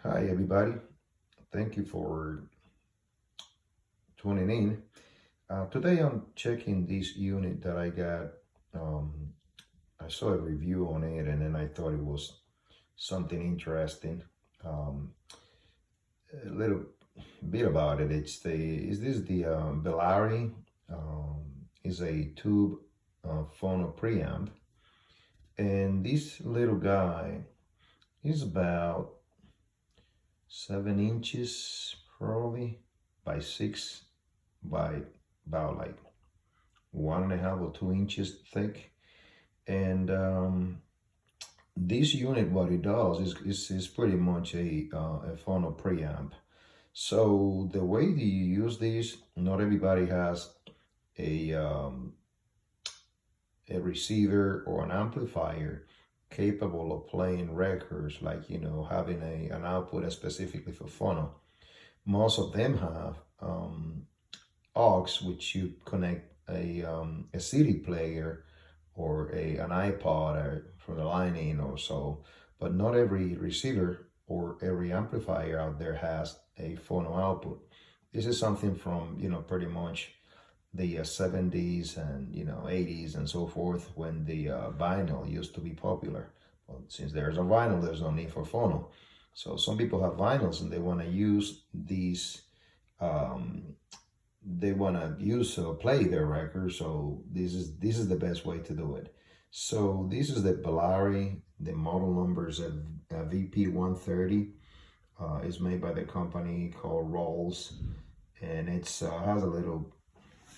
Hi everybody, thank you for tuning in. Today I'm checking this unit that I got. Um, I saw a review on it and then I thought it was something interesting. Um, a little bit about it. Is this the Bellari? Is a tube phono preamp, and this little guy is about 7 inches probably by 6 by about like 1.5 or 2 inches thick. And this unit, what it does is pretty much a phono preamp. So the way that you use this, not everybody has a um, a receiver or an amplifier capable of playing records, like having an output specifically for phono. Most of them have aux, which you connect a CD player or an iPod or from the line in or so, but not every receiver or every amplifier out there has a phono output. This is something from pretty much the 70s and 80s and so forth, when the vinyl used to be popular. Well, since there's a vinyl, there's no need for phono. So some people have vinyls and they want to use these um, they want to use play their record. So this is the best way to do it. So this is the Bellari. The model number is a VP130. It's made by the company called Rolls, and it's has a little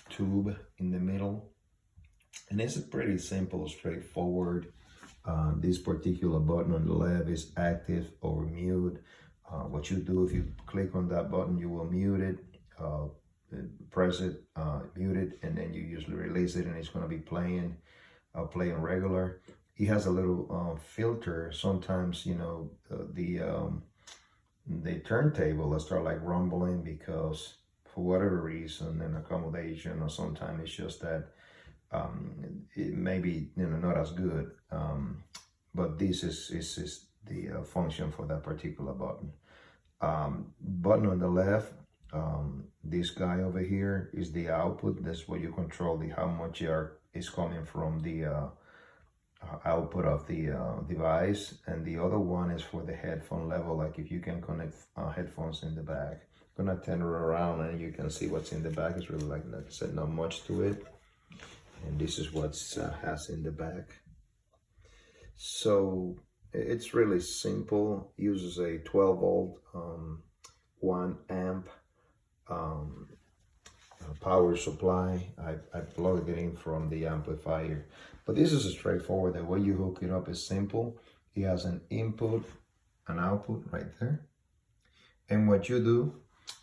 tube in the middle, and it's pretty simple, straightforward. This particular button on the left is active or mute. What you do, if you click on that button, you will mute it. Press it, mute it, and then you usually release it, and it's going to be playing regular. It has a little filter. Sometimes the turntable will start like rumbling because for whatever reason, an accommodation, or sometimes it's just that it may be not as good. But this is the function for that particular button. Button on the left, this guy over here is the output. That's where you control how much air is coming from the output of the device, and the other one is for the headphone level, like if you can connect headphones in the back. I'm gonna turn it around and you can see what's in the back. It's really, like I said, not much to it, and this is what's has in the back. So it's really simple. Uses a 12-volt 1 amp power supply. I plugged it in from the amplifier, but this is straightforward. The way you hook it up is simple. It has an input, an output right there, and what you do,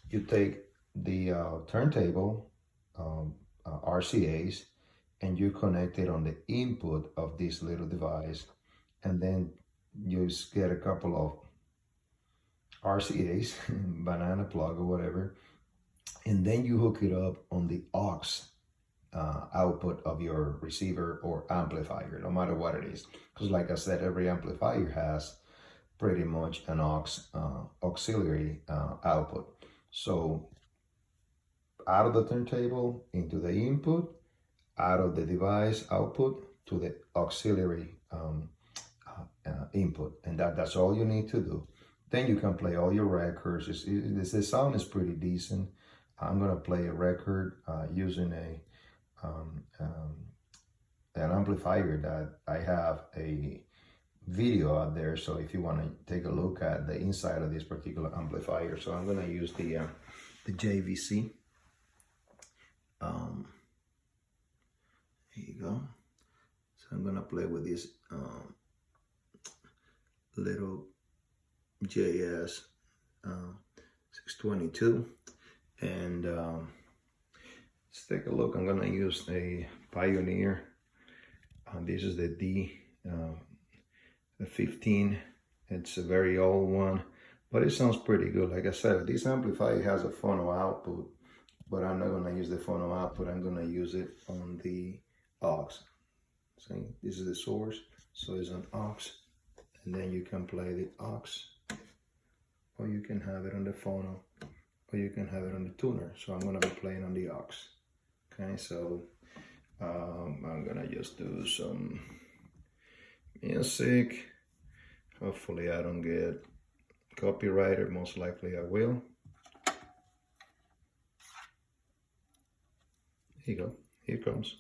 you take the turntable RCAs, and you connect it on the input of this little device, and then you get a couple of RCAs, banana plug or whatever, and then you hook it up on the aux output of your receiver or amplifier, no matter what it is. Because like I said, every amplifier has pretty much an aux auxiliary output. So out of the turntable into the input, out of the device output to the auxiliary input, and that's all you need to do. Then you can play all your records. The sound is pretty decent. I'm gonna play a record using an amplifier that I have a video out there. So if you want to take a look at the inside of this particular amplifier, so I'm gonna use the JVC. Here you go. So I'm gonna play with this little JS 622, and let's take a look. I'm gonna use a Pioneer. This is the the 15. It's a very old one, but it sounds pretty good. Like I said, this amplifier has a phono output, but I'm not gonna use the phono output. I'm gonna use it on the aux. See, this is the source, so it's an aux, and then you can play the aux or you can have it on the phono, or you can have it on the tuner. So I'm gonna be playing on the aux. Okay, so I'm gonna just do some music. Hopefully I don't get copyrighted, most likely I will. Here you go, here it comes.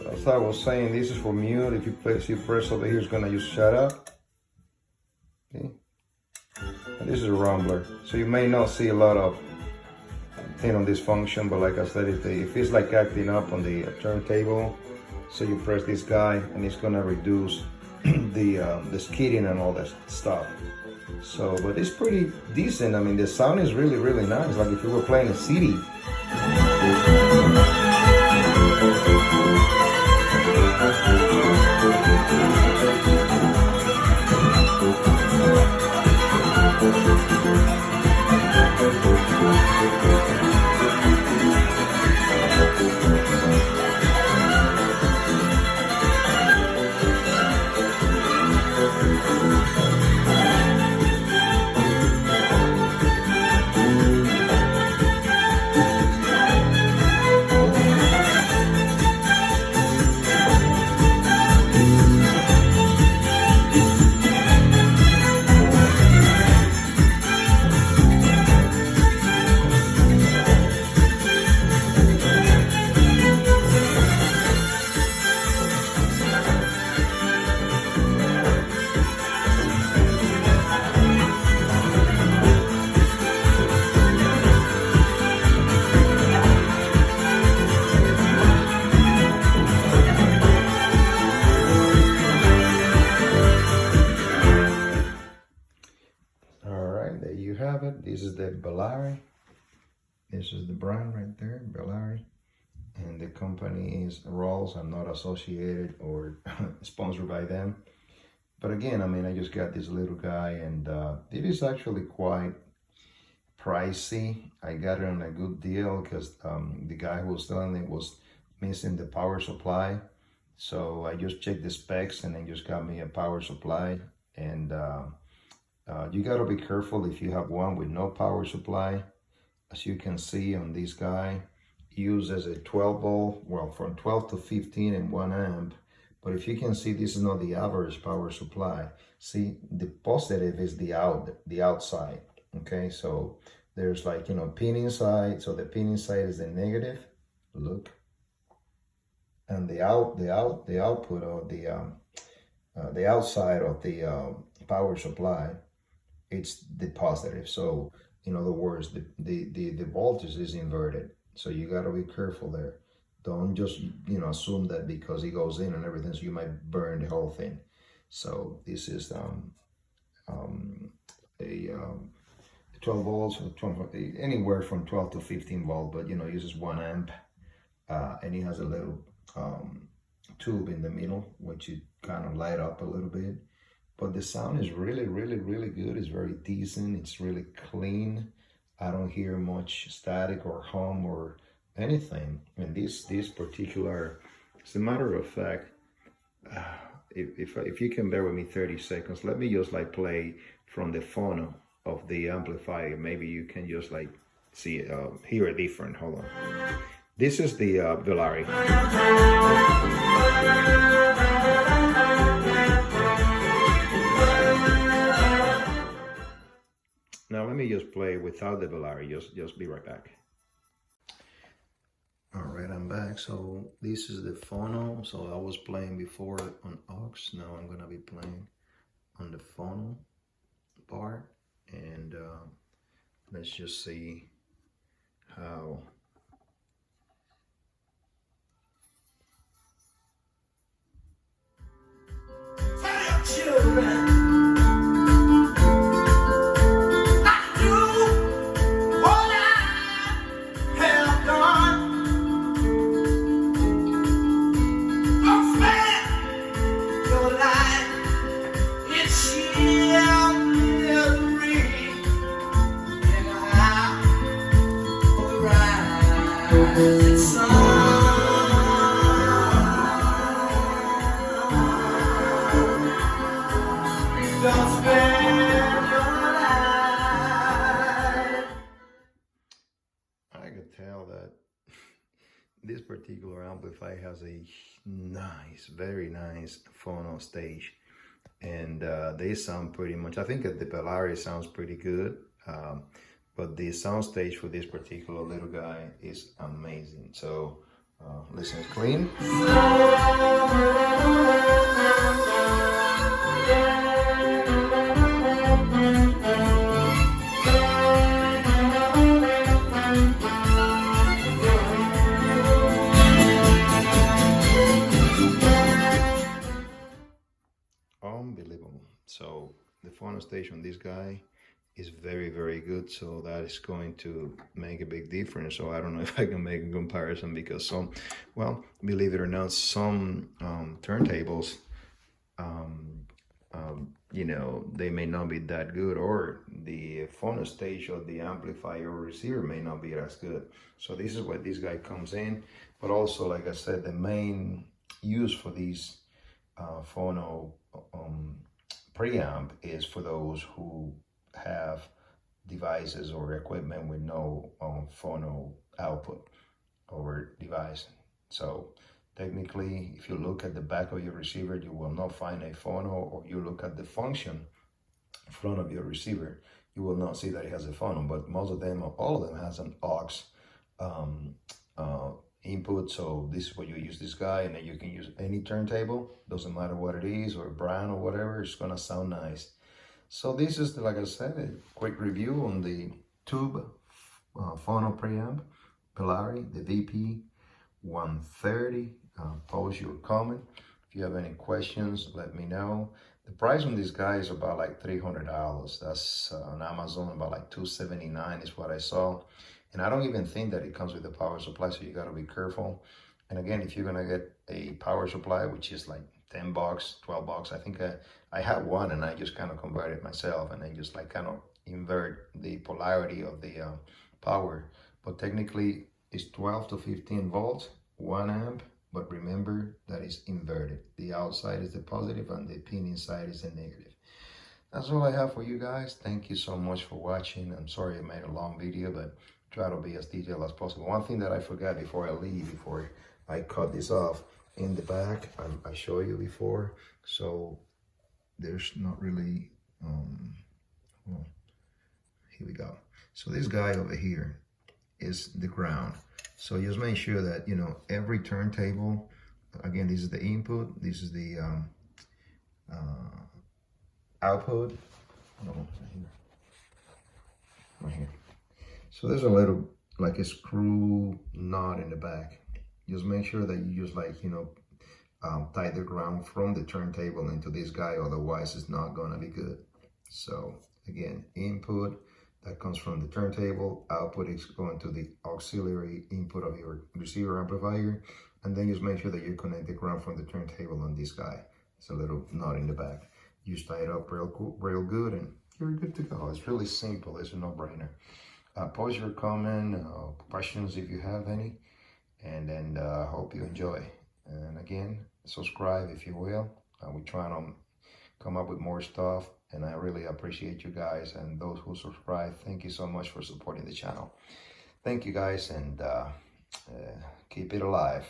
As I was saying, this is for mute. If you press over here, it's gonna just shut up. Okay. And this is a rumbler, so you may not see a lot of thing on this function, but like I said, if it's like acting up on the turntable, so you press this guy and it's gonna reduce the skidding and all that stuff. So, but it's pretty decent. I mean, the sound is really, really nice. Like if you were playing a CD. This is the Bellari. This is the brand right there, Bellari. And the company is Rolls. I'm not associated or sponsored by them. But again, I mean, I just got this little guy, and it is actually quite pricey. I got it on a good deal because the guy who was selling it was missing the power supply. So I just checked the specs and then just got me a power supply. And you got to be careful if you have one with no power supply. As you can see on this guy, uses a 12 volt, well, from 12 to 15 and 1 amp. But if you can see, this is not the average power supply. See, the positive is the outside. Okay, so there's like, you know, pin inside. So the pin inside is the negative. Look, and the output of the outside of the power supply, it's the positive. So in other words, the voltage is inverted. So you got to be careful there. Don't just, you know, assume that because it goes in and everything, so you might burn the whole thing. So this is a 12 volts, anywhere from 12 to 15 volt, but you know, uses 1 amp, and it has a little tube in the middle, which you kind of light up a little bit. But the sound is really, really, really good. It's very decent. It's really clean. I don't hear much static or hum or anything. And this particular, as a matter of fact, if you can bear with me 30 seconds, let me just like play from the phono of the amplifier. Maybe you can just like see it, hear it different. Hold on. This is the Bellari. Now let me just play without the Bellari. Just be right back. All right, I'm back. So this is the phono. So I was playing before on aux. Now I'm gonna be playing on the phono part, and let's just see how. Children. I could tell that this particular amplifier has a nice, very nice phono stage, and they sound pretty much, I think that the Bellari sounds pretty good, but the sound stage for this particular little guy is amazing. So listen clean. Unbelievable. So the phono stage on this guy is very, very good. So that is going to make a big difference. So I don't know if I can make a comparison, because some, well, believe it or not, some turntables, you know, they may not be that good, or the phono stage of the amplifier or receiver may not be as good. So this is where this guy comes in. But also, like I said, the main use for these phono preamp is for those who have devices or equipment with no phono output over device. So technically, if you look at the back of your receiver, you will not find a phono, or you look at the function front of your receiver, you will not see that it has a phono. But most of them, or all of them, has an aux input. So this is what you use this guy, and then you can use any turntable, doesn't matter what it is or brand or whatever, it's gonna sound nice. So this is, like I said, a quick review on the tube phono preamp Bellari, the VP130. Post your comment. If you have any questions, let me know. The price on this guy is about like $300. That's on Amazon, about like $279 is what I saw. And I don't even think that it comes with a power supply, so you gotta be careful. And again, if you're gonna get a power supply, which is like 10 bucks, 12 bucks, I think I had one, and I just kind of converted myself, and then just like kind of invert the polarity of the power. But technically it's 12 to 15 volts, 1 amp, but remember that it's inverted. The outside is the positive and the pin inside is the negative. That's all I have for you guys. Thank you so much for watching. I'm sorry I made a long video, but try to be as detailed as possible. One thing that I forgot before I leave, before I cut this off, in the back, I showed you before, so there's not really, well, here we go. So this guy over here is the ground. So just make sure that, you know, every turntable, again, this is the input, this is the output. No, right here. So there's a little, like a screw knot in the back. Just make sure that you just, like, you know, tie the ground from the turntable into this guy, otherwise it's not gonna be good. So again, input that comes from the turntable, output is going to the auxiliary input of your receiver amplifier, and then just make sure that you connect the ground from the turntable on this guy. It's a little knot in the back. You tie it up real good, and you're good to go. It's really simple. It's a no-brainer. Post your comment, questions if you have any, and then hope you enjoy. And again, subscribe if you will. We're trying to come up with more stuff, and I really appreciate you guys, and those who subscribe. Thank you so much for supporting the channel. Thank you guys, and keep it alive.